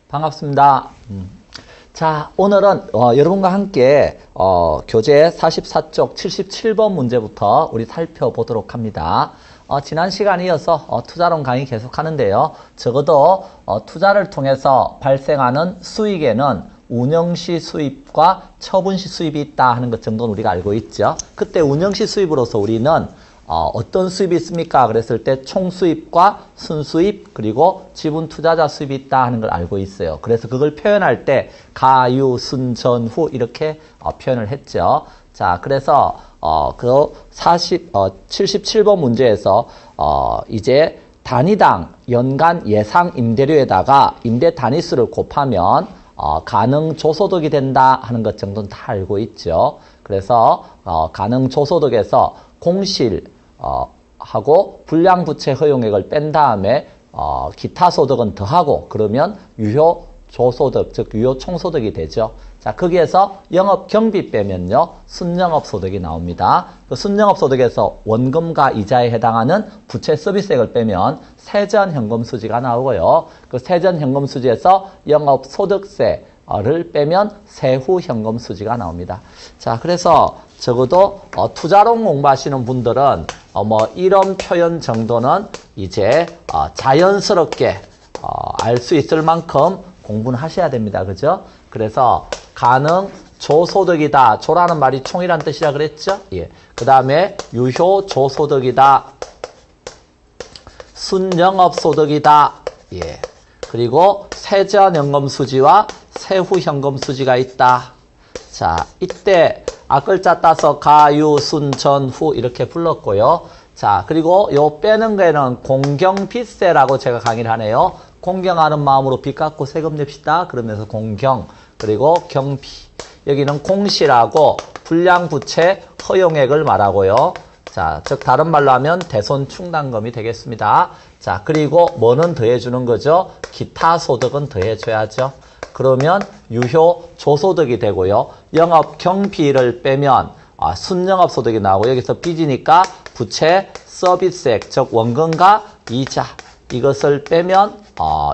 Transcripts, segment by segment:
반갑습니다. 자, 오늘은 여러분과 함께 교재 44쪽 77번 문제부터 우리 살펴보도록 합니다. 지난 시간에 이어서 투자론 강의 계속하는데요. 적어도 투자를 통해서 발생하는 수익에는 운영시 수입과 처분시 수입이 있다 하는 것 정도는 우리가 알고 있죠. 그때 운영시 수입으로서 우리는 어떤 수입이 있습니까? 그랬을 때 총수입과 순수입 그리고 지분 투자자 수입이 있다 하는 걸 알고 있어요. 그래서 그걸 표현할 때 가유, 순, 전, 후 이렇게 표현을 했죠. 자, 그래서 그 77번 문제에서 이제 단위당 연간 예상 임대료에다가 임대 단위수를 곱하면 가능 조소득이 된다 하는 것 정도는 다 알고 있죠. 그래서 가능 조소득에서 공실 하고 불량부채 허용액을 뺀 다음에 기타 소득은 더하고 그러면 유효 조소득 즉 유효 총소득이 되죠. 자, 거기에서 영업 경비 빼면요 순영업 소득이 나옵니다. 그 순영업 소득에서 원금과 이자에 해당하는 부채 서비스액을 빼면 세전 현금 수지가 나오고요. 그 세전 현금 수지에서 영업 소득세를 빼면 세후 현금 수지가 나옵니다. 자, 그래서 적어도 투자론 공부하시는 분들은 이런 표현 정도는 이제 자연스럽게 알 수 있을 만큼 공부는 하셔야 됩니다. 그죠? 그래서 가능 조소득이다. 조라는 말이 총이란 뜻이라 그랬죠? 예. 그 다음에 유효 조소득이다. 순영업소득이다. 예. 그리고 세전연금수지와 세후현금수지가 있다. 자, 이때 앞글자 따서 가유, 순, 전, 후 이렇게 불렀고요. 자, 그리고 요 빼는 거에는 공경빚세라고 제가 강의를 하네요. 공경하는 마음으로 빚 갚고 세금 냅시다. 그러면서 공경, 그리고 경비. 여기는 공실하고 불량부채 허용액을 말하고요. 자, 즉 다른 말로 하면 대손충당금이 되겠습니다. 자, 그리고 뭐는 더해주는 거죠? 기타 소득은 더해줘야죠. 그러면 유효 조소득이 되고요. 영업 경비를 빼면 순영업 소득이 나오고 여기서 빚이니까 부채 서비스액 즉 원금과 이자 이것을 빼면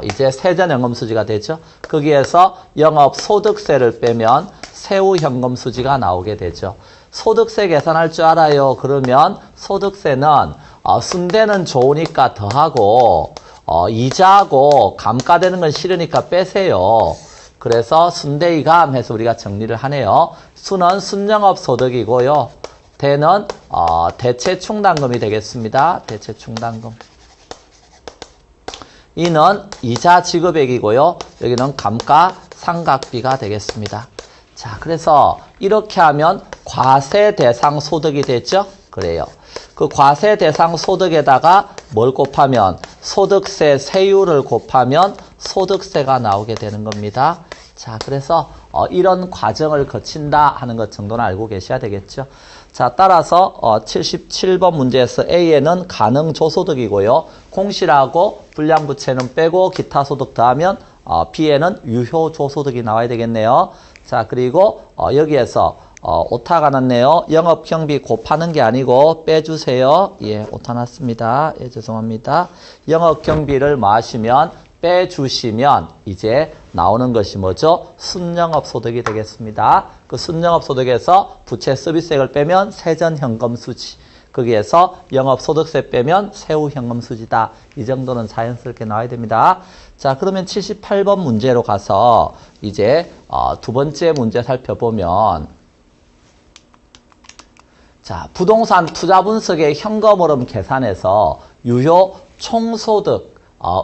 이제 세전연금수지가 되죠. 거기에서 영업 소득세를 빼면 세후 현금수지가 나오게 되죠. 소득세 계산할 줄 알아요. 그러면 소득세는 순대는 좋으니까 더하고 이자하고 감가되는 건 싫으니까 빼세요. 그래서 순대이감 해서 우리가 정리를 하네요. 수는 순영업 소득이고요. 대는 대체충당금이 되겠습니다. 대체충당금. 이는 이자 지급액이고요. 여기는 감가상각비가 되겠습니다. 자, 그래서 이렇게 하면 과세 대상 소득이 됐죠? 그래요. 그 과세 대상 소득에다가 뭘 곱하면 소득세 세율을 곱하면 소득세가 나오게 되는 겁니다. 자, 그래서 이런 과정을 거친다 하는 것 정도는 알고 계셔야 되겠죠. 자, 따라서 77번 문제에서 A에는 가능 조소득이고요. 공실하고 불량부채는 빼고 기타 소득 더하면 B에는 유효 조소득이 나와야 되겠네요. 자, 그리고 여기에서 오타가 났네요. 영업경비 곱하는 게 아니고 빼주세요. 예, 오타 났습니다. 예, 죄송합니다. 영업경비를 뭐 하시면 빼주시면 이제 나오는 것이 뭐죠? 순영업소득이 되겠습니다. 그 순영업소득에서 부채 서비스액을 빼면 세전현금수지. 거기에서 영업소득세 빼면 세후현금수지다. 이 정도는 자연스럽게 나와야 됩니다. 자, 그러면 78번 문제로 가서 이제 두 번째 문제 살펴보면 자, 부동산 투자 분석의 현금 흐름 계산에서 유효 총소득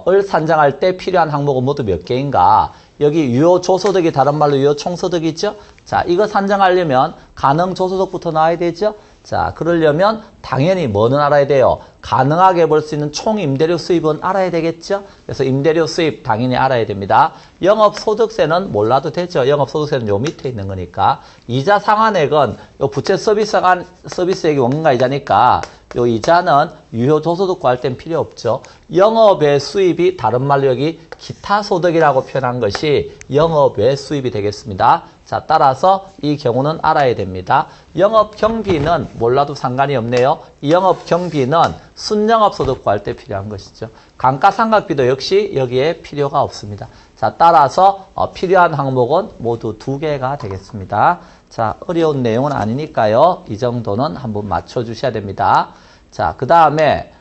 을 산정할 때 필요한 항목은 모두 몇 개인가? 여기 유효 조소득이 다른 말로 유효 총소득이죠? 자, 이거 산정하려면 가능 조소득부터 나와야 되죠? 자, 그러려면 당연히 뭐는 알아야 돼요? 가능하게 볼 수 있는 총 임대료 수입은 알아야 되겠죠? 그래서 임대료 수입 당연히 알아야 됩니다. 영업소득세는 몰라도 되죠? 영업소득세는 요 밑에 있는 거니까. 이자 상환액은 요 부채 서비스액이 원금과 이자니까 요 이자는 유효 조소득 구할 땐 필요 없죠. 영업외 수입이 다른 말로 여기 기타 소득이라고 표현한 것이 영업외 수입이 되겠습니다. 자, 따라서 이 경우는 알아야 됩니다. 영업 경비는 몰라도 상관이 없네요. 이 영업 경비는 순영업 소득 구할 때 필요한 것이죠. 감가상각비도 역시 여기에 필요가 없습니다. 자, 따라서 필요한 항목은 모두 2개가 되겠습니다. 자, 어려운 내용은 아니니까요. 이 정도는 한번 맞춰주셔야 됩니다. 자, 그 다음에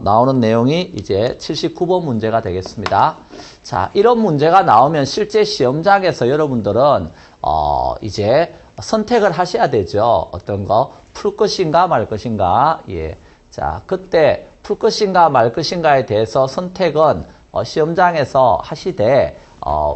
나오는 내용이 이제 79번 문제가 되겠습니다. 자, 이런 문제가 나오면 실제 시험장에서 여러분들은 이제 선택을 하셔야 되죠. 어떤 거 풀 것인가 말 것인가. 예. 자, 그때 풀 것인가 말 것인가에 대해서 선택은 시험장에서 하시되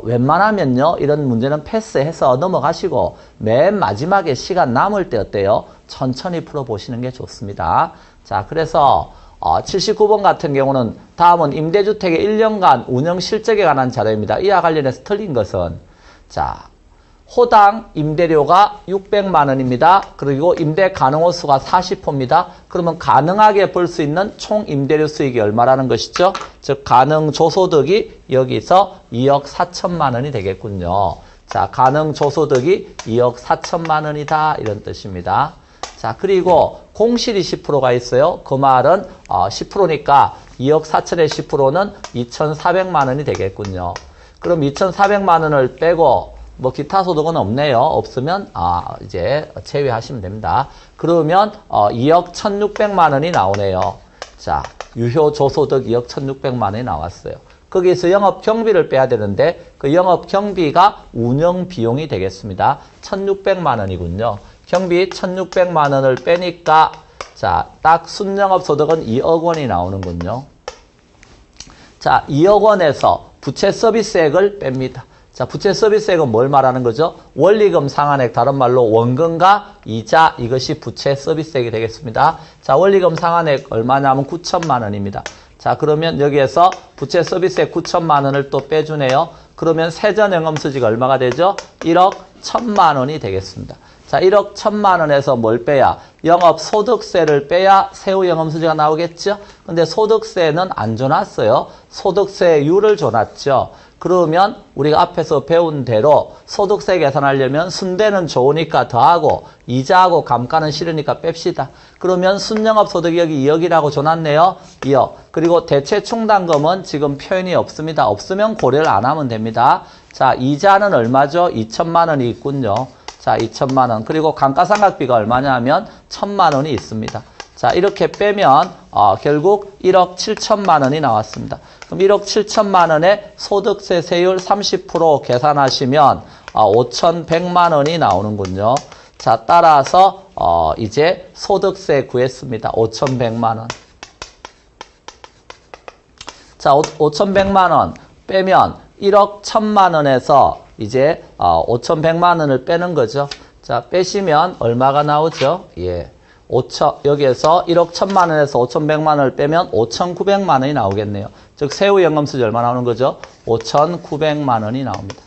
웬만하면요 이런 문제는 패스해서 넘어가시고 맨 마지막에 시간 남을 때 어때요? 천천히 풀어보시는 게 좋습니다. 자, 그래서 79번 같은 경우는 다음은 임대주택의 1년간 운영 실적에 관한 자료입니다. 이와 관련해서 틀린 것은 자, 호당 임대료가 600만 원입니다. 그리고 임대 가능호수가 40호입니다. 그러면 가능하게 벌 수 있는 총 임대료 수익이 얼마라는 것이죠? 즉 가능 조소득이 여기서 2억 4천만 원이 되겠군요. 자, 가능 조소득이 2억 4천만 원이다 이런 뜻입니다. 자, 그리고 공실이 10%가 있어요. 그 말은 10%니까 2억 4천의 10%는 2,400만 원이 되겠군요. 그럼 2,400만 원을 빼고 뭐 기타 소득은 없네요. 없으면 이제 제외하시면 됩니다. 그러면 2억 1,600만 원이 나오네요. 자, 유효 조소득 2억 1,600만 원이 나왔어요. 거기서 영업 경비를 빼야 되는데 그 영업 경비가 운영 비용이 되겠습니다. 1,600만 원이군요. 경비 1,600만 원을 빼니까 자, 딱 순영업 소득은 2억 원이 나오는군요. 자, 2억 원에서 부채 서비스액을 뺍니다. 자, 부채 서비스액은 뭘 말하는 거죠? 원리금 상환액, 다른 말로 원금과 이자, 이것이 부채 서비스액이 되겠습니다. 자, 원리금 상환액 얼마냐면 9천만 원입니다. 자, 그러면 여기에서 부채 서비스액 9천만 원을 또 빼주네요. 그러면 세전영업수지가 얼마가 되죠? 1억 1천만 원이 되겠습니다. 자, 1억 1천만 원에서 뭘 빼야? 영업소득세를 빼야 세후영업수지가 나오겠죠? 근데 소득세는 안 줘놨어요. 소득세율을 줘놨죠. 그러면 우리가 앞에서 배운 대로 소득세 계산하려면 순대는 좋으니까 더하고 이자하고 감가는 싫으니까 뺍시다. 그러면 순영업소득이 여기 2억이라고 줘놨네요. 2억. 그리고 대체충당금은 지금 표현이 없습니다. 없으면 고려를 안 하면 됩니다. 자, 이자는 얼마죠? 2천만 원이 있군요. 자, 2천만 원. 그리고 감가상각비가 얼마냐 하면 1,000만 원이 있습니다. 자, 이렇게 빼면 결국 1억 7천만 원이 나왔습니다. 그럼 1억 7천만 원에 소득세 세율 30% 계산하시면 5,100만 원이 나오는군요. 자, 따라서 이제 소득세 구했습니다. 5,100만 원. 자, 5,100만 원 빼면 1억 1,000만 원에서 이제 5,100만 원을 빼는 거죠. 자, 빼시면 얼마가 나오죠? 예. 여기에서 1억 1,000만 원에서 5,100만 원을 빼면 5,900만 원이 나오겠네요. 즉 세후연금수지 얼마 나오는 거죠? 5,900만 원이 나옵니다.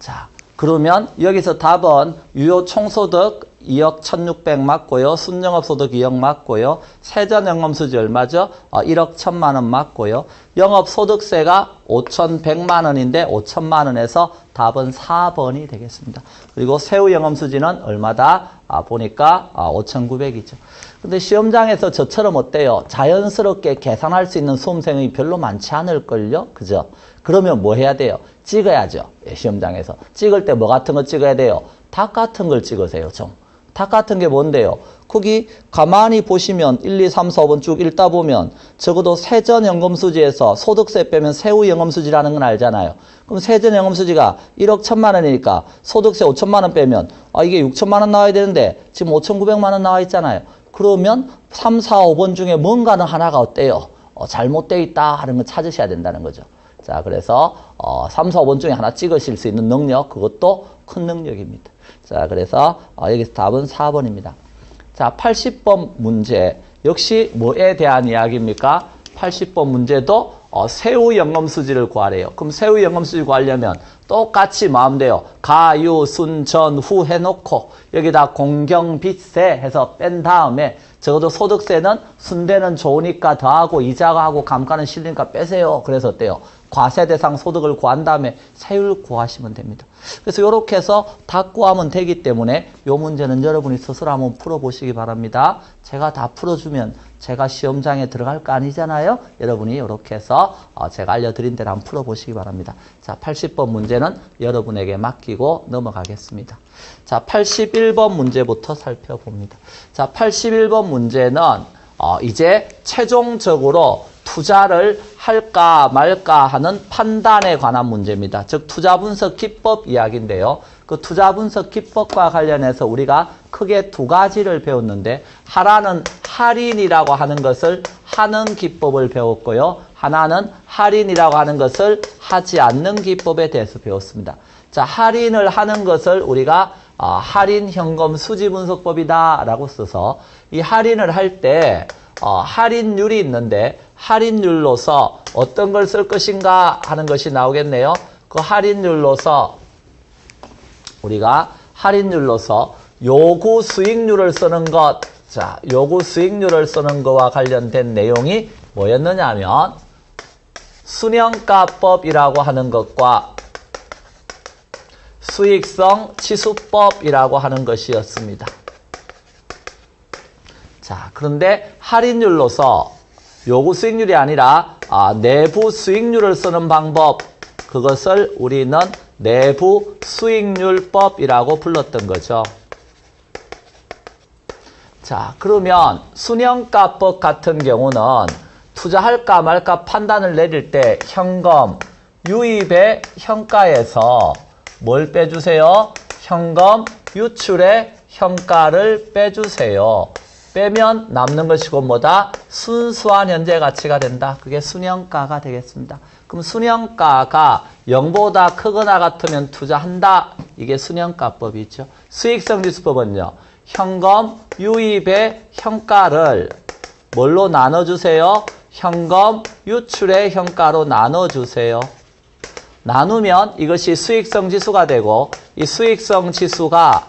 자, 그러면 여기서 답은 유효 총소득 2억 1,600 맞고요. 순영업소득 2억 맞고요. 세전영업수지 얼마죠? 1억 1,000만 원 맞고요. 영업소득세가 5,100만 원인데 5천만 원에서 답은 4번이 되겠습니다. 그리고 세후영업수지는 얼마다? 보니까 5,900이죠. 근데 시험장에서 저처럼 어때요? 자연스럽게 계산할 수 있는 수험생이 별로 많지 않을걸요? 그죠? 그러면 뭐 해야 돼요? 찍어야죠. 예, 시험장에서. 찍을 때 뭐 같은 거 찍어야 돼요? 닭 같은 걸 찍으세요, 좀. 닭 같은 게 뭔데요? 거기 가만히 보시면 1, 2, 3, 4, 5번 쭉 읽다 보면 적어도 세전연금수지에서 소득세 빼면 세후연금수지라는 건 알잖아요. 그럼 세전연금수지가 1억 1천만 원이니까 소득세 5천만 원 빼면 이게 6천만 원 나와야 되는데 지금 5,900만 원 나와 있잖아요. 그러면 3, 4, 5번 중에 뭔가는 하나가 어때요? 잘못되어 있다 하는 걸 찾으셔야 된다는 거죠. 자, 그래서 3, 4, 5번 중에 하나 찍으실 수 있는 능력, 그것도 큰 능력입니다. 자, 그래서 여기서 답은 4번입니다. 자, 80번 문제. 역시 뭐에 대한 이야기입니까? 80번 문제도 세후연금수지를 구하래요. 그럼 세후연금수지 구하려면 똑같이 마음대로 가유, 순, 전, 후 해놓고 여기다 공경빚세 해서 뺀 다음에 적어도 소득세는 순대는 좋으니까 더하고 이자하고 감가는 실리니까 빼세요. 그래서 어때요? 과세 대상 소득을 구한 다음에 세율 구하시면 됩니다. 그래서 이렇게 해서 다 구하면 되기 때문에 이 문제는 여러분이 스스로 한번 풀어보시기 바랍니다. 제가 다 풀어주면 제가 시험장에 들어갈 거 아니잖아요. 여러분이 이렇게 해서 제가 알려드린 대로 한번 풀어보시기 바랍니다. 자, 80번 문제는 여러분에게 맡기고 넘어가겠습니다. 자, 81번 문제부터 살펴봅니다. 자, 81번 문제는 이제 최종적으로 투자를 할까 말까 하는 판단에 관한 문제입니다. 즉 투자 분석 기법 이야기인데요. 그 투자 분석 기법과 관련해서 우리가 크게 두 가지를 배웠는데 하나는 할인이라고 하는 것을 하는 기법을 배웠고요. 하나는 할인이라고 하는 것을 하지 않는 기법에 대해서 배웠습니다. 자, 할인을 하는 것을 우리가 할인 현금 수지 분석법이다 라고 써서 이 할인을 할 때 할인율이 있는데 할인율로서 어떤 걸 쓸 것인가 하는 것이 나오겠네요. 그 할인율로서 우리가 할인율로서 요구 수익률을 쓰는 것, 자, 요구 수익률을 쓰는 것과 관련된 내용이 뭐였느냐 하면 순형가법이라고 하는 것과 수익성 지수법이라고 하는 것이었습니다. 자, 그런데 할인율로서 요구 수익률이 아니라 내부 수익률을 쓰는 방법, 그것을 우리는 내부 수익률법이라고 불렀던 거죠. 자, 그러면 순형가법 같은 경우는 투자할까 말까 판단을 내릴 때 현금 유입의 현가에서 뭘 빼주세요? 현금 유출의 현가를 빼주세요. 빼면 남는 것이고 뭐다? 순수한 현재 가치가 된다. 그게 순형가가 되겠습니다. 그럼 순형가가 0보다 크거나 같으면 투자한다. 이게 순형가법이죠. 수익성 지수법은요. 현금 유입의 현가를 뭘로 나눠주세요? 현금 유출의 현가로 나눠주세요. 나누면 이것이 수익성 지수가 되고 이 수익성 지수가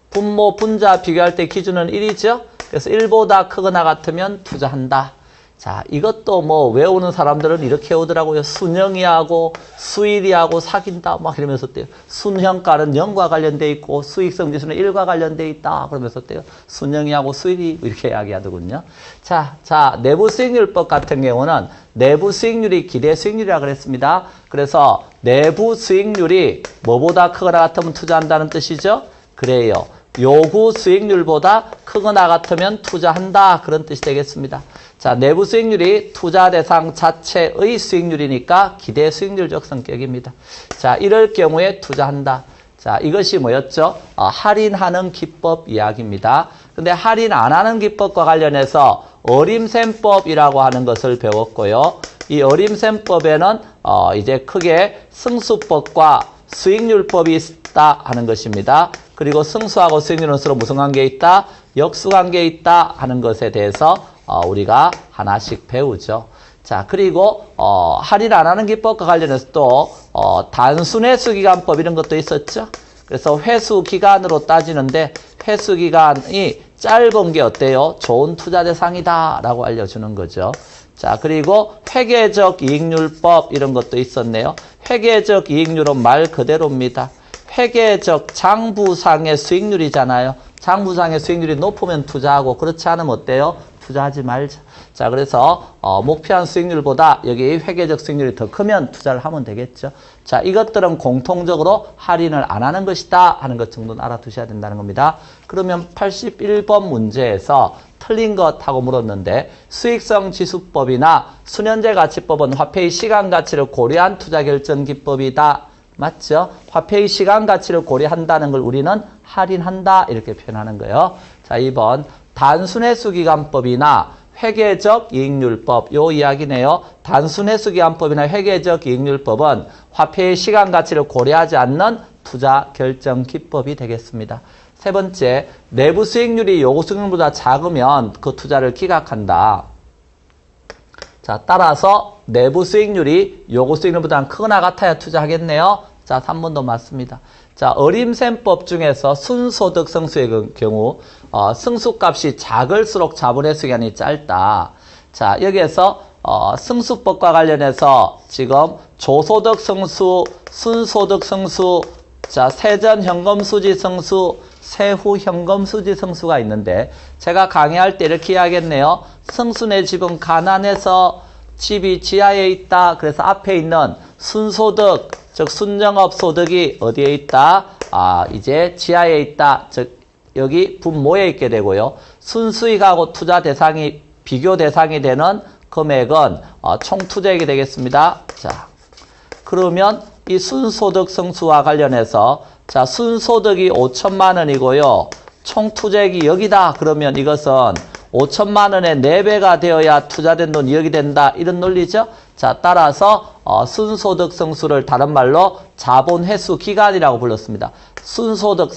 분모, 분자 비교할 때 기준은 1이죠. 그래서 1보다 크거나 같으면 투자한다. 자, 이것도 뭐 외우는 사람들은 이렇게 오더라고요. 순형이하고 수일이하고 사귄다. 막 이러면서 때요. 순형가는 0과 관련돼 있고 수익성 지수는 1과 관련돼 있다. 그러면서 때요. 순형이하고 수일이 이렇게 이야기하더군요. 자, 내부 수익률법 같은 경우는 내부 수익률이 기대 수익률이라고 그랬습니다. 그래서 내부 수익률이 뭐보다 크거나 같으면 투자한다는 뜻이죠. 그래요. 요구 수익률보다 크거나 같으면 투자한다. 그런 뜻이 되겠습니다. 자, 내부 수익률이 투자 대상 자체의 수익률이니까 기대 수익률적 성격입니다. 자, 이럴 경우에 투자한다. 자, 이것이 뭐였죠? 할인하는 기법 이야기입니다. 근데 할인 안 하는 기법과 관련해서 어림셈법이라고 하는 것을 배웠고요. 이 어림셈법에는 이제 크게 승수법과 수익률법이 있다 하는 것입니다. 그리고 승수하고 수익률은 서로 무슨 관계에 있다? 역수관계에 있다 하는 것에 대해서 우리가 하나씩 배우죠. 자, 그리고 할인 안 하는 기법과 관련해서 또 단순회수기간법 이런 것도 있었죠. 그래서 회수기간으로 따지는데 회수기간이 짧은 게 어때요? 좋은 투자 대상이다 라고 알려주는 거죠. 자, 그리고 회계적 이익률법 이런 것도 있었네요. 회계적 이익률은 말 그대로입니다. 회계적 장부상의 수익률이잖아요. 장부상의 수익률이 높으면 투자하고 그렇지 않으면 어때요? 투자하지 말자. 자, 그래서 목표한 수익률보다 여기 회계적 수익률이 더 크면 투자를 하면 되겠죠. 자, 이것들은 공통적으로 할인을 안 하는 것이다 하는 것 정도는 알아두셔야 된다는 겁니다. 그러면 81번 문제에서 틀린 것하고 물었는데 수익성 지수법이나 순현재 가치법은 화폐의 시간 가치를 고려한 투자 결정 기법이다. 맞죠? 화폐의 시간 가치를 고려한다는 걸 우리는 할인한다 이렇게 표현하는 거예요. 자, 2번 단순회수기간법이나 회계적 이익률법 요 이야기네요. 단순회수기간법이나 회계적 이익률법은 화폐의 시간 가치를 고려하지 않는 투자 결정 기법이 되겠습니다. 세 번째, 내부 수익률이 요구 수익률보다 작으면 그 투자를 기각한다. 자, 따라서 내부 수익률이 요구 수익률보다 크거나 같아야 투자하겠네요. 자, 3번도 맞습니다. 자, 어림셈법 중에서 순소득 성수의 경우 승수값이 작을수록 자본의 수기간이 짧다. 자, 여기에서 승수법과 관련해서 지금 조소득 성수, 순소득 성수, 자, 세전 현금 수지 성수, 세후 현금 수지 성수가 있는데 제가 강의할 때 이렇게 이야기했네요. 성수네 집은 가난해서 집이 지하에 있다. 그래서 앞에 있는 순소득, 즉 순정업 소득이 어디에 있다? 이제 지하에 있다. 즉 여기 분모에 있게 되고요. 순수익하고 투자 대상이 비교 대상이 되는 금액은 총투자액이 되겠습니다. 자, 그러면 이 순소득 성수와 관련해서 자, 순소득이 5천만 원이고요. 총투자액이 여기다. 그러면 이것은 5천만 원의 4배가 되어야 투자된 돈 2억이 된다. 이런 논리죠. 자, 따라서 순소득 성수를 다른 말로 자본 회수 기간이라고 불렀습니다. 순소득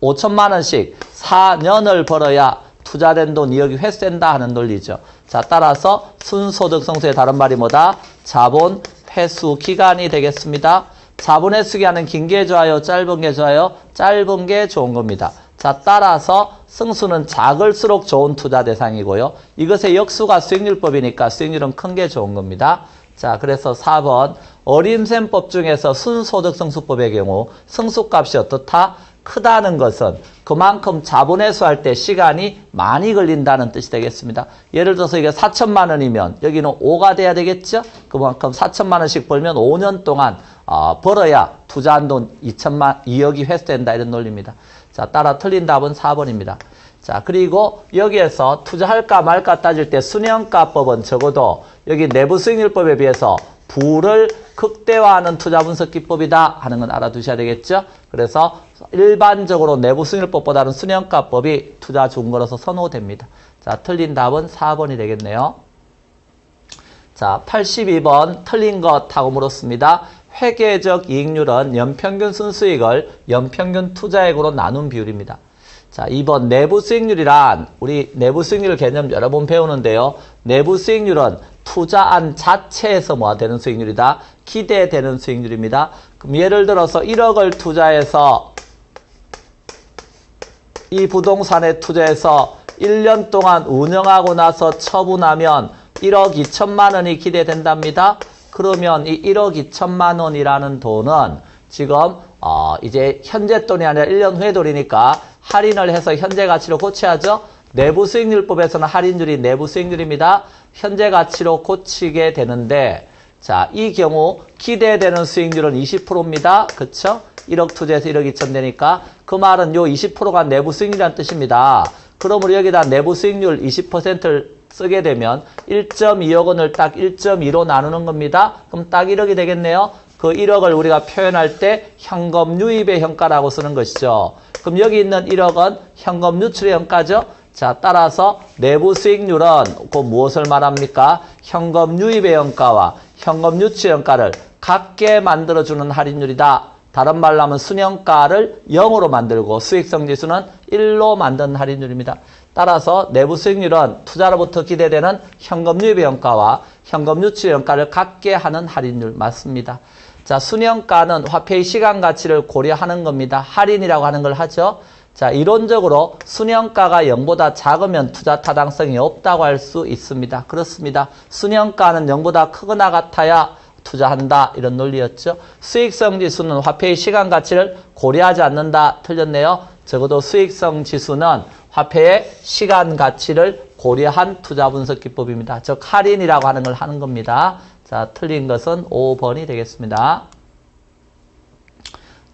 5천만 원씩 4년을 벌어야 투자된 돈 2억이 회수된다 하는 논리죠. 자, 따라서 순소득 성수의 다른 말이 뭐다? 자본 회수 기간이 되겠습니다. 자본 회수 기간은 긴 게 좋아요? 짧은 게 좋아요? 짧은 게 좋은 겁니다. 자, 따라서 승수는 작을수록 좋은 투자 대상이고요. 이것의 역수가 수익률법이니까 수익률은 큰 게 좋은 겁니다. 자, 그래서 4번 어림셈법 중에서 순소득 승수법의 경우 승수값이 어떻다? 크다는 것은 그만큼 자본 회수할 때 시간이 많이 걸린다는 뜻이 되겠습니다. 예를 들어서 이게 4천만 원이면 여기는 5가 돼야 되겠죠? 그만큼 4천만 원씩 벌면 5년 동안 벌어야 투자한 돈 2억이 회수된다 이런 논리입니다. 자, 따라 틀린 답은 4번입니다. 자, 그리고 여기에서 투자할까 말까 따질 때 순영가법은 적어도 여기 내부 수익률법에 비해서 부를 극대화하는 투자 분석 기법이다 하는 건 알아두셔야 되겠죠? 그래서 일반적으로 내부 수익률법보다는 순영가법이 투자 준거로서 선호됩니다. 자, 틀린 답은 4번이 되겠네요. 자, 82번 틀린 것하고 물었습니다. 회계적 이익률은 연평균 순수익을 연평균 투자액으로 나눈 비율입니다. 자, 2번 내부 수익률이란 우리 내부 수익률 개념 여러 번 배우는데요. 내부 수익률은 투자한 자체에서 뭐가 되는 수익률이다? 기대되는 수익률입니다. 그럼 예를 들어서 1억을 투자해서 이 부동산에 투자해서 1년 동안 운영하고 나서 처분하면 1억 2천만 원이 기대된답니다. 그러면 이 1억 2천만 원이라는 돈은 지금 이제 현재 돈이 아니라 1년 후의 돈이니까 할인을 해서 현재 가치로 고쳐야죠. 내부 수익률법에서는 할인율이 내부 수익률입니다. 현재 가치로 고치게 되는데 자, 이 경우 기대되는 수익률은 20%입니다. 그쵸? 1억 투자해서 1억 2천 되니까 그 말은 요 20%가 내부 수익률이라는 뜻입니다. 그러므로 여기다 내부 수익률 20%를 쓰게 되면 1.2억 원을 딱 1.2로 나누는 겁니다. 그럼 딱 1억이 되겠네요. 그 1억을 우리가 표현할 때 현금 유입의 현가라고 쓰는 것이죠. 그럼 여기 있는 1억은 현금 유출의 현가죠. 자, 따라서 내부 수익률은 그 무엇을 말합니까? 현금 유입의 현가와 현금 유출의 현가를 같게 만들어주는 할인율이다. 다른 말로 하면 순현가를 0으로 만들고 수익성 지수는 1로 만든 할인율입니다. 따라서 내부 수익률은 투자로부터 기대되는 현금 유입의 현가와 현금 유출의 현가를 같게 하는 할인율 맞습니다. 자, 순현가는 화폐의 시간 가치를 고려하는 겁니다. 할인이라고 하는 걸 하죠. 자, 이론적으로 순현가가 0보다 작으면 투자 타당성이 없다고 할 수 있습니다. 그렇습니다. 순현가는 0보다 크거나 같아야 투자한다 이런 논리였죠. 수익성 지수는 화폐의 시간 가치를 고려하지 않는다. 틀렸네요. 적어도 수익성 지수는 화폐의 시간 가치를 고려한 투자 분석 기법입니다. 즉 할인이라고 하는 걸 하는 겁니다. 자, 틀린 것은 5번이 되겠습니다.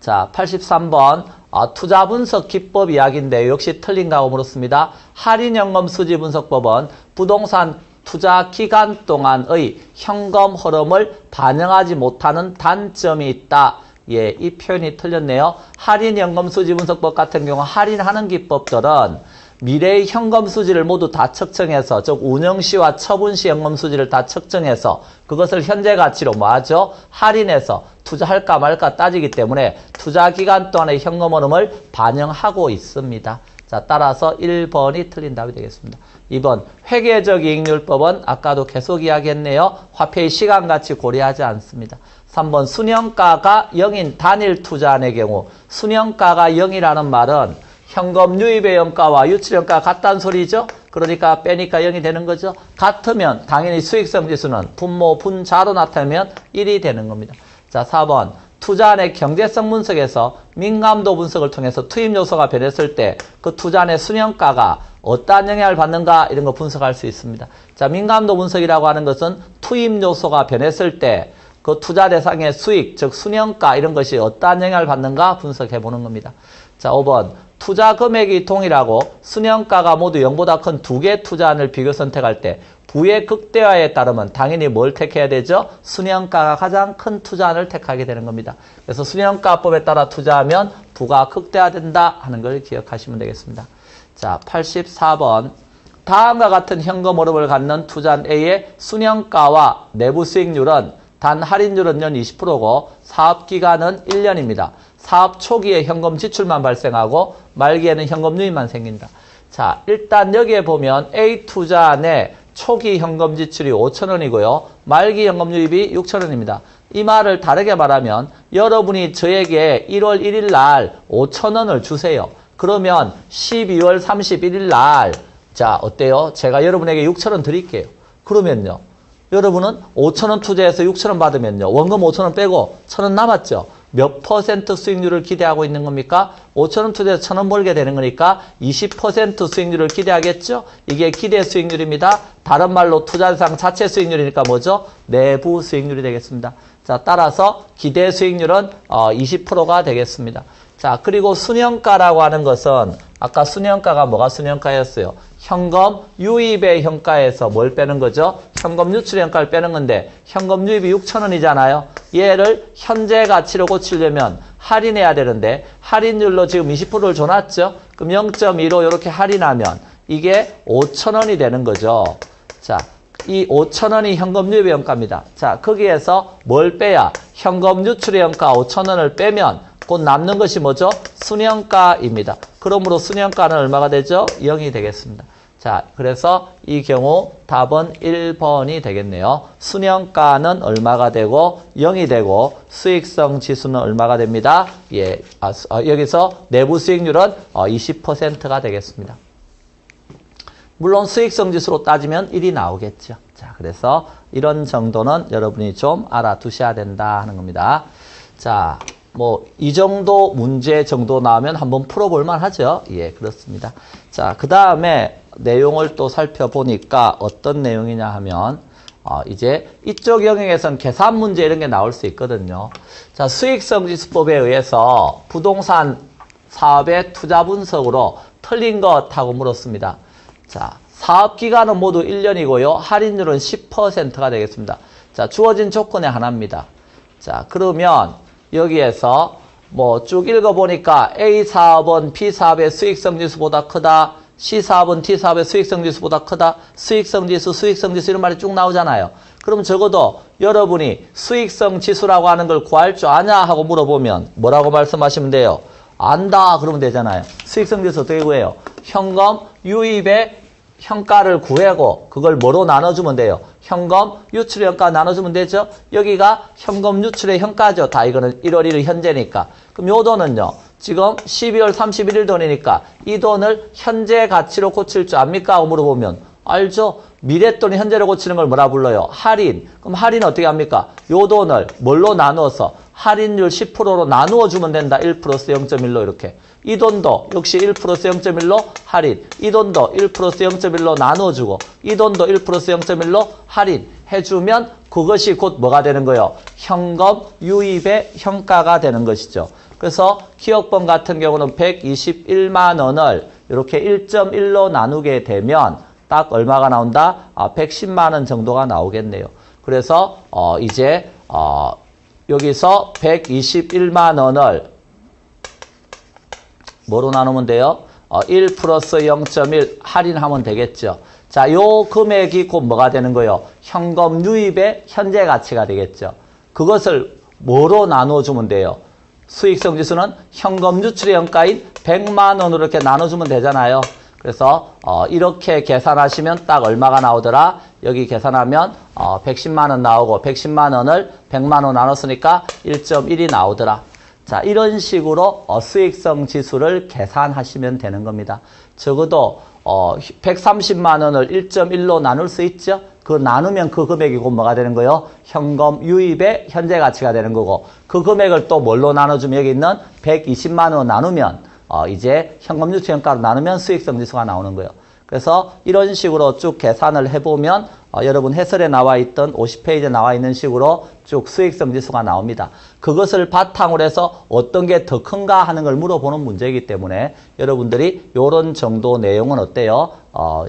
자, 83번 투자 분석 기법 이야기인데 역시 틀린가고 물었습니다. 할인연금 수지 분석법은 부동산 투자 기간 동안의 현금 흐름을 반영하지 못하는 단점이 있다. 예, 이 표현이 틀렸네요. 할인연금 수지 분석법 같은 경우 할인하는 기법들은 미래의 현금 수지를 모두 다 측정해서 즉 운영시와 처분시 현금 수지를 다 측정해서 그것을 현재 가치로 뭐하죠? 할인해서 투자할까 말까 따지기 때문에 투자 기간 동안의 현금 흐름을 반영하고 있습니다. 자, 자, 따라서 1번이 틀린 답이 되겠습니다. 2번 회계적 이익률법은 아까도 계속 이야기했네요. 화폐의 시간가치 고려하지 않습니다. 3번 순현가가 0인 단일 투자안의 경우 순현가가 0이라는 말은 현금 유입의 현가와 유출현가가 같다는 소리죠. 그러니까 빼니까 0이 되는 거죠. 같으면 당연히 수익성 지수는 분모, 분자로 나타내면 1이 되는 겁니다. 자, 4번 투자안의 경제성 분석에서 민감도 분석을 통해서 투입 요소가 변했을 때 그 투자안의 순현가가 어떠한 영향을 받는가 이런 거 분석할 수 있습니다. 자, 민감도 분석이라고 하는 것은 투입 요소가 변했을 때 그 투자 대상의 수익, 즉 순현가 이런 것이 어떠한 영향을 받는가 분석해 보는 겁니다. 자, 5번 투자 금액이 동일하고 순현가가 모두 0보다 큰 두 개 투자안을 비교 선택할 때 부의 극대화에 따르면 당연히 뭘 택해야 되죠? 순현가가 가장 큰 투자안을 택하게 되는 겁니다. 그래서 순현가법에 따라 투자하면 부가 극대화된다 하는 걸 기억하시면 되겠습니다. 자, 84번 다음과 같은 현금 흐름을 갖는 투자안 A의 순현가와 내부 수익률은 단 할인율은 연 20%고 사업기간은 1년입니다. 사업 초기에 현금 지출만 발생하고 말기에는 현금 유입만 생긴다. 자, 일단 여기에 보면 A 투자안의 초기 현금 지출이 5,000원이고요. 말기 현금 유입이 6,000원입니다. 이 말을 다르게 말하면 여러분이 저에게 1월 1일 날 5,000원을 주세요. 그러면 12월 31일 날 자, 어때요? 제가 여러분에게 6,000원 드릴게요. 그러면요. 여러분은 5,000원 투자해서 6,000원 받으면요. 원금 5,000원 빼고 1,000원 남았죠. 몇 퍼센트 수익률을 기대하고 있는 겁니까? 5,000원 투자해서 1,000원 벌게 되는 거니까 20% 수익률을 기대하겠죠? 이게 기대 수익률입니다. 다른 말로 투자 대상 자체 수익률이니까 뭐죠? 내부 수익률이 되겠습니다. 자, 따라서 기대 수익률은 20%가 되겠습니다. 자, 그리고 순현가라고 하는 것은 아까 순현가가 뭐가 순현가였어요? 현금 유입의 현가에서 뭘 빼는 거죠? 현금 유출의 현가를 빼는 건데 현금 유입이 6,000원이잖아요. 얘를 현재 가치로 고치려면 할인해야 되는데 할인율로 지금 20%를 줘놨죠? 그럼 0.2로 이렇게 할인하면 이게 5,000원이 되는 거죠. 자, 이 5,000원이 현금 유입의 현가입니다. 자, 거기에서 뭘 빼야? 현금 유출의 현가 5,000원을 빼면 곧 남는 것이 뭐죠? 순현가입니다. 그러므로 순현가는 얼마가 되죠? 0이 되겠습니다. 자, 그래서 이 경우 답은 1번이 되겠네요. 순현가는 얼마가 되고 0이 되고 수익성 지수는 얼마가 됩니다? 예, 여기서 내부 수익률은 20%가 되겠습니다. 물론 수익성 지수로 따지면 1이 나오겠죠. 자, 그래서 이런 정도는 여러분이 좀 알아두셔야 된다 하는 겁니다. 자, 뭐 이 정도 문제 정도 나오면 한번 풀어볼 만하죠. 예, 그렇습니다. 자, 그 다음에 내용을 또 살펴보니까 어떤 내용이냐 하면 이제 이쪽 영역에선 계산 문제 이런 게 나올 수 있거든요. 자, 수익성 지수법에 의해서 부동산 사업의 투자 분석으로 틀린 것 하고 물었습니다. 자, 사업 기간은 모두 1년이고요. 할인율은 10%가 되겠습니다. 자, 주어진 조건의 하나입니다. 자, 그러면 여기에서 뭐 쭉 읽어보니까 A 사업은 B 사업의 수익성 지수보다 크다. C 사업은 D 사업의 수익성 지수보다 크다. 수익성 지수 이런 말이 쭉 나오잖아요. 그럼 적어도 여러분이 수익성 지수라고 하는 걸 구할 줄 아냐 하고 물어보면 뭐라고 말씀하시면 돼요? 안다 그러면 되잖아요. 수익성 지수 어떻게 구해요? 현금 유입의 현가를 구하고 그걸 뭐로 나눠주면 돼요? 현금 유출의 현가 나눠주면 되죠? 여기가 현금 유출의 현가죠. 다 이거는 1월 1일 현재니까. 그럼 요 돈은요. 지금 12월 31일 돈이니까 이 돈을 현재 가치로 고칠 줄 압니까? 하고 물어보면 알죠? 미래돈이 현재로 고치는 걸 뭐라 불러요? 할인. 그럼 할인 어떻게 합니까? 요 돈을 뭘로 나누어서 할인율 10%로 나누어 주면 된다. 1 플러스 0.1로 이렇게. 이 돈도 역시 1 플러스 0.1로 할인. 이 돈도 1 플러스 0.1로 나누어 주고 이 돈도 1 플러스 0.1로 할인 해주면 그것이 곧 뭐가 되는 거예요? 현금 유입의 현가가 되는 것이죠. 그래서 기억번 같은 경우는 121만 원을 이렇게 1.1로 나누게 되면 딱 얼마가 나온다? 110만 원 정도가 나오겠네요. 그래서 이제 여기서 121만 원을 뭐로 나누면 돼요? 1 플러스 0.1 할인하면 되겠죠. 자, 요 금액이 곧 뭐가 되는 거예요? 현금 유입의 현재 가치가 되겠죠. 그것을 뭐로 나누어주면 돼요? 수익성 지수는 현금 유출의 현가인 100만 원으로 이렇게 나눠주면 되잖아요. 그래서 이렇게 계산하시면 딱 얼마가 나오더라? 여기 계산하면 110만 원 나오고 110만 원을 100만 원 나눴으니까 1.1이 나오더라. 자, 이런 식으로 수익성 지수를 계산하시면 되는 겁니다. 적어도 130만 원을 1.1로 나눌 수 있죠? 그 나누면 그 금액이 곧 뭐가 되는 거예요? 현금 유입의 현재 가치가 되는 거고, 그 금액을 또 뭘로 나눠주면 여기 있는 120만 원 나누면 이제 현금 유치 현가로 나누면 수익성 지수가 나오는 거예요. 그래서 이런 식으로 쭉 계산을 해보면 여러분 해설에 나와 있던 50페이지에 나와 있는 식으로 쭉 수익성 지수가 나옵니다. 그것을 바탕으로 해서 어떤 게 더 큰가 하는 걸 물어보는 문제이기 때문에 여러분들이 이런 정도 내용은 어때요?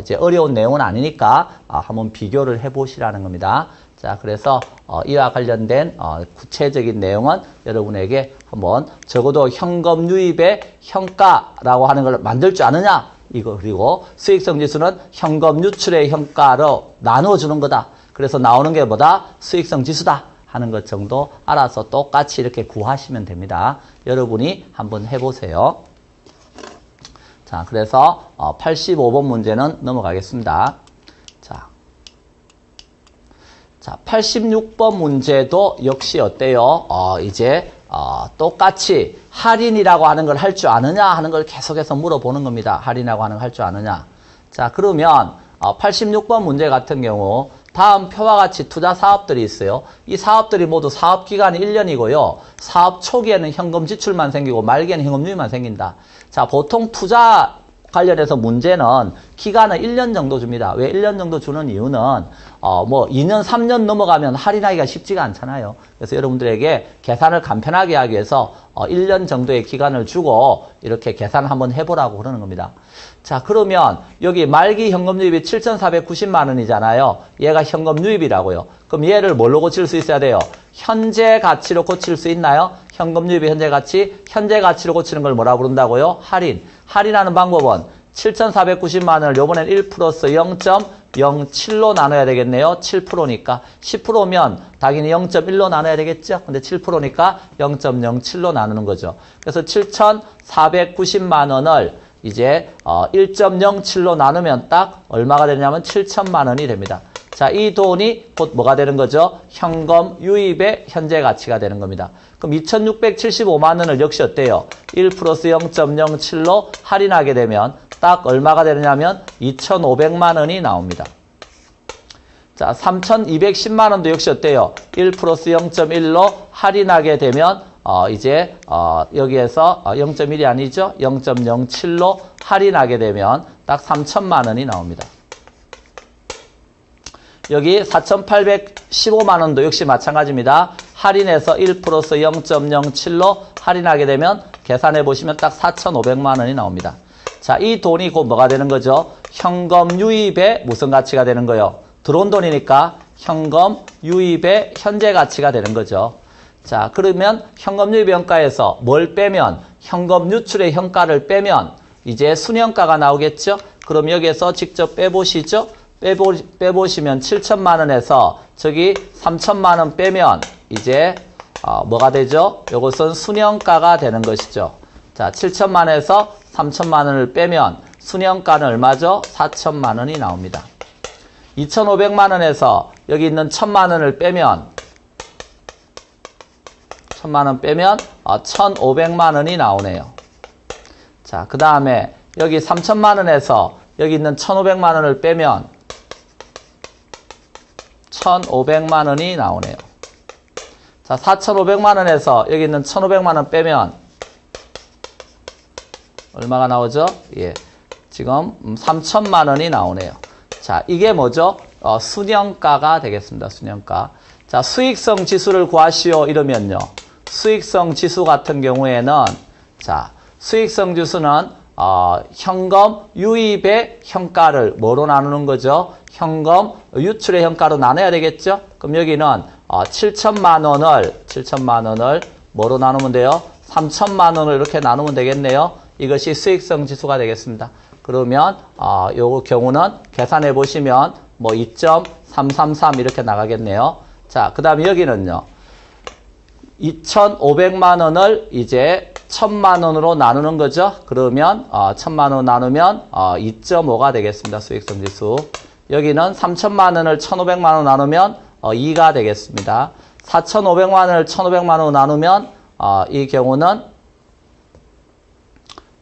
이제 어려운 내용은 아니니까 한번 비교를 해보시라는 겁니다. 자, 그래서 이와 관련된 구체적인 내용은 여러분에게 한번 적어도 현금 유입의 현가라고 하는 걸 만들 줄 아느냐? 이거 그리고 수익성 지수는 현금 유출의 현가로 나누어주는 거다. 그래서 나오는 게 뭐다? 수익성 지수다 하는 것 정도 알아서 똑같이 이렇게 구하시면 됩니다. 여러분이 한번 해보세요. 자, 그래서 85번 문제는 넘어가겠습니다. 자, 86번 문제도 역시 어때요? 이제 똑같이 할인이라고 하는 걸 할 줄 아느냐 하는 걸 계속해서 물어보는 겁니다. 할인이라고 하는 걸 할 줄 아느냐. 자, 그러면 86번 문제 같은 경우 다음 표와 같이 투자 사업들이 있어요. 이 사업들이 모두 사업 기간이 1년이고요. 사업 초기에는 현금 지출만 생기고 말기에는 현금 유입만 생긴다. 자, 보통 투자 관련해서 문제는 기간은 1년 정도 줍니다. 왜 1년 정도 주는 이유는 뭐 2년, 3년 넘어가면 할인하기가 쉽지가 않잖아요. 그래서 여러분들에게 계산을 간편하게 하기 위해서 1년 정도의 기간을 주고 이렇게 계산을 한번 해보라고 그러는 겁니다. 자, 그러면 여기 말기 현금 유입이 7,490만 원이잖아요. 얘가 현금 유입이라고요. 그럼 얘를 뭘로 고칠 수 있어야 돼요? 현재 가치로 고칠 수 있나요? 현금 유입의 현재 가치, 현재 가치로 고치는 걸 뭐라 부른다고요? 할인. 할인하는 방법은 7,490만 원을 요번엔 1 플러스 0.07로 나눠야 되겠네요. 7%니까. 10%면 당연히 0.1로 나눠야 되겠죠. 근데 7%니까 0.07로 나누는 거죠. 그래서 7,490만 원을 이제 1.07로 나누면 딱 얼마가 되냐면 7천만 원이 됩니다. 자, 이 돈이 곧 뭐가 되는 거죠? 현금 유입의 현재 가치가 되는 겁니다. 그럼 2,675만 원을 역시 어때요? 1 플러스 0.07로 할인하게 되면 딱 얼마가 되느냐면 2,500만 원이 나옵니다. 자, 3,210만 원도 역시 어때요? 1 플러스 0.1로 할인하게 되면 이제 여기에서 0.1이 아니죠? 0.07로 할인하게 되면 딱 3천만 원이 나옵니다. 여기 4,815만 원도 역시 마찬가지입니다. 할인해서 1 플러스 0.07로 할인하게 되면 계산해 보시면 딱 4,500만 원이 나옵니다. 자, 이 돈이 곧 뭐가 되는 거죠? 현금 유입의 무슨 가치가 되는 거예요? 들어온 돈이니까 현금 유입의 현재 가치가 되는 거죠. 자, 그러면 현금 유입의 현가에서 뭘 빼면 현금 유출의 현가를 빼면 이제 순현가가 나오겠죠? 그럼 여기에서 직접 빼보시죠. 빼보시면 7천만 원에서 저기 3천만 원 빼면 이제 뭐가 되죠? 이것은 순현가가 되는 것이죠. 자, 7천만 원에서 3천만 원을 빼면 순현가는 얼마죠? 4천만 원이 나옵니다. 2,500만 원에서 여기 있는 1,000만 원을 빼면 1,000만 원 빼면 1,500만 원이 나오네요. 자, 그 다음에 여기 3천만 원에서 여기 있는 1,500만 원을 빼면 1,500만 원이 나오네요. 자, 4,500만 원에서 여기 있는 1,500만 원 빼면 얼마가 나오죠? 예, 지금 3천만 원이 나오네요. 자, 이게 뭐죠? 순현가가 되겠습니다. 순현가. 자, 수익성 지수를 구하시오 이러면요. 수익성 지수 같은 경우에는 자, 수익성 지수는 현금 유입의 현가를 뭐로 나누는 거죠? 현금 유출의 현가로 나눠야 되겠죠? 그럼 여기는 7천만 원을 뭐로 나누면 돼요? 3천만 원을 이렇게 나누면 되겠네요. 이것이 수익성 지수가 되겠습니다. 그러면 요 경우는 계산해 보시면 뭐 2.333 이렇게 나가겠네요. 자, 그 다음에 여기는요. 2,500만 원을 이제 1000만 원으로 나누는 거죠. 그러면 1000만 원 나누면 2.5가 되겠습니다. 수익성 지수. 여기는 3000만 원을 1500만 원 나누면 2가 되겠습니다. 4500만 원을 1500만 원 나누면 이 경우는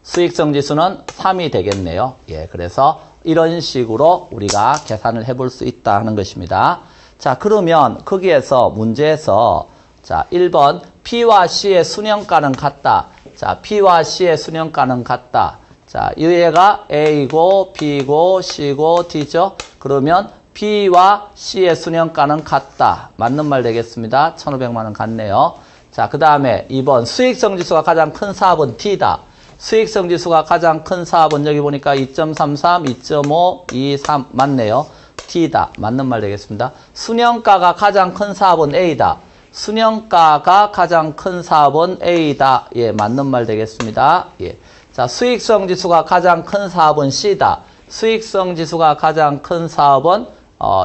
수익성 지수는 3이 되겠네요. 예, 그래서 이런 식으로 우리가 계산을 해볼 수 있다 하는 것입니다. 자, 그러면 거기에서 문제에서 자, 1번 P와 C의 순영가는 같다. 자, P와 C의 순영가는 같다. 자, 얘가 A고 B고 C고 D죠. 그러면 B와 C의 순영가는 같다. 맞는 말 되겠습니다. 1500만 원 같네요. 자, 그 다음에 2번 수익성 지수가 가장 큰 사업은 D다. 수익성 지수가 가장 큰 사업은 여기 보니까 2.33, 2.5, 2, 3 맞네요. D다. 맞는 말 되겠습니다. 순영가가 가장 큰 사업은 A다. 순영가가 가장 큰 사업은 A다. 예, 맞는 말 되겠습니다. 예. 자, 수익성 지수가 가장 큰 사업은 C다. 수익성 지수가 가장 큰 사업은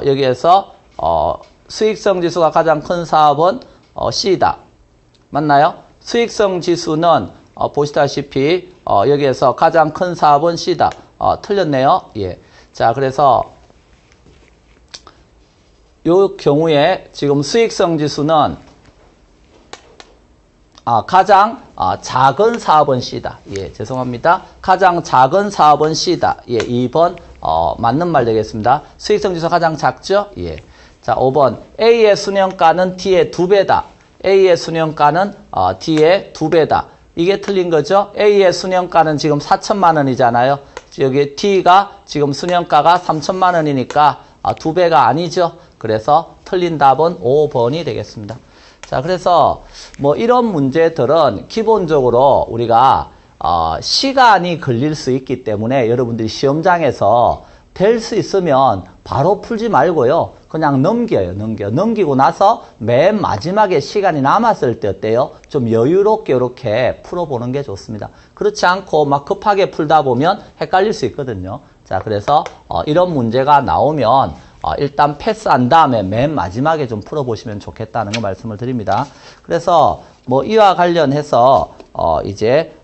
여기에서 수익성 지수가 가장 큰 사업은 C다. 맞나요? 수익성 지수는 보시다시피 여기에서 가장 큰 사업은 C다. 틀렸네요. 예. 자, 그래서 요 경우에 지금 수익성 지수는 가장 작은 사업은 C다. 예, 죄송합니다. 가장 작은 사업은 C다. 예, 2번 맞는 말 되겠습니다. 수익성 지수 가장 작죠? 예. 자, 5번 A의 순영가는 D의 2배다. A의 순영가는 D의 2배다. 이게 틀린 거죠? A의 순영가는 지금 4천만 원이잖아요. 여기 D가 지금 순영가가 3천만 원이니까 2배가 아니죠. 그래서 틀린 답은 5번이 되겠습니다. 자, 그래서 뭐 이런 문제들은 기본적으로 우리가 시간이 걸릴 수 있기 때문에 여러분들이 시험장에서 될 수 있으면 바로 풀지 말고요. 그냥 넘겨요. 넘기고 나서 맨 마지막에 시간이 남았을 때 어때요? 좀 여유롭게 이렇게 풀어보는 게 좋습니다. 그렇지 않고 막 급하게 풀다 보면 헷갈릴 수 있거든요. 자, 그래서 이런 문제가 나오면 일단 패스한 다음에 맨 마지막에 좀 풀어보시면 좋겠다는 거 말씀을 드립니다. 그래서 뭐 이와 관련해서 이제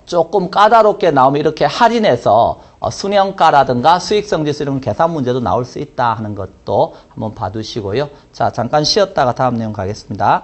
조금 까다롭게 나오면 이렇게 할인해서 순영가라든가 수익성 지수 이런 계산 문제도 나올 수 있다 하는 것도 한번 봐두시고요. 자, 잠깐 쉬었다가 다음 내용 가겠습니다.